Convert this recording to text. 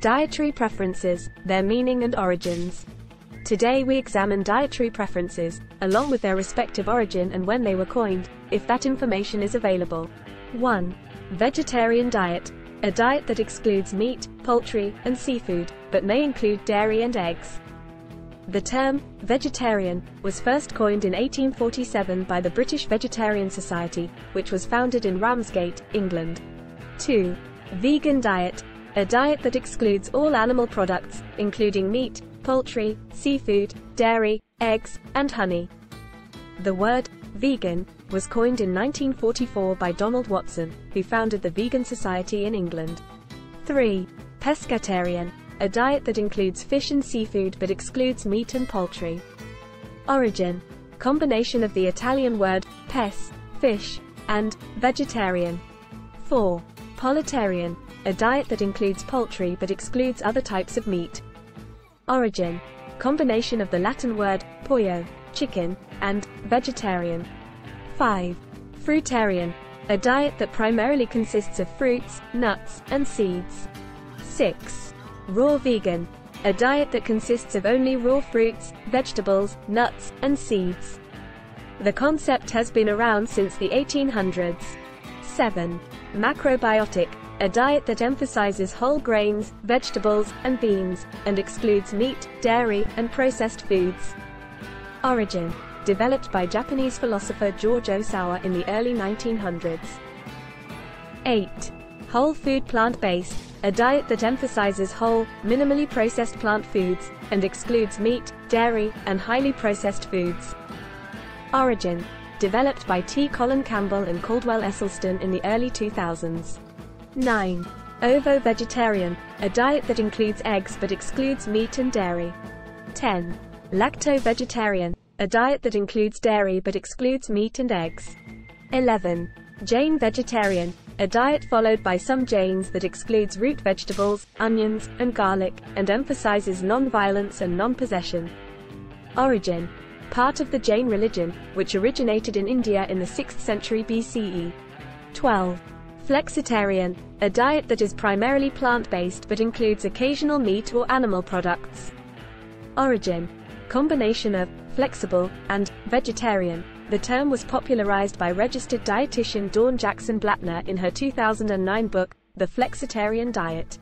Dietary preferences, their meaning and origins. Today we examine dietary preferences, along with their respective origin and when they were coined, if that information is available. 1. Vegetarian diet. A diet that excludes meat, poultry, and seafood, but may include dairy and eggs. The term, vegetarian, was first coined in 1847 by the British Vegetarian Society, which was founded in Ramsgate, England. 2. Vegan diet. A diet that excludes all animal products, including meat, poultry, seafood, dairy, eggs, and honey. The word, vegan, was coined in 1944 by Donald Watson, who founded the Vegan Society in England. 3. Pescatarian. A diet that includes fish and seafood but excludes meat and poultry. Origin. Combination of the Italian word, pes, fish, and vegetarian. 4. Pollotarian. A diet that includes poultry but excludes other types of meat. Origin. Combination of the Latin word, pollo, chicken, and vegetarian. 5. Fruitarian. A diet that primarily consists of fruits, nuts, and seeds. 6. Raw vegan. A diet that consists of only raw fruits, vegetables, nuts, and seeds. The concept has been around since the 1800s. 7. Macrobiotic. A diet that emphasizes whole grains, vegetables, and beans, and excludes meat, dairy, and processed foods. Origin. Developed by Japanese philosopher George Osawa in the early 1900s. 8. Whole food plant-based. A diet that emphasizes whole, minimally processed plant foods, and excludes meat, dairy, and highly processed foods. Origin. Developed by T. Colin Campbell and Caldwell Esselstyn in the early 2000s. 9. Ovo-vegetarian. A diet that includes eggs but excludes meat and dairy. 10. Lacto-vegetarian. A diet that includes dairy but excludes meat and eggs. 11. Jain vegetarian. A diet followed by some Jains that excludes root vegetables, onions, and garlic, and emphasizes non-violence and non-possession. Origin. Part of the Jain religion, which originated in India in the 6th century BCE. 12. Flexitarian. A diet that is primarily plant-based but includes occasional meat or animal products. Origin. Combination of flexible and vegetarian. The term was popularized by registered dietitian Dawn Jackson Blattner in her 2009 book, The Flexitarian Diet.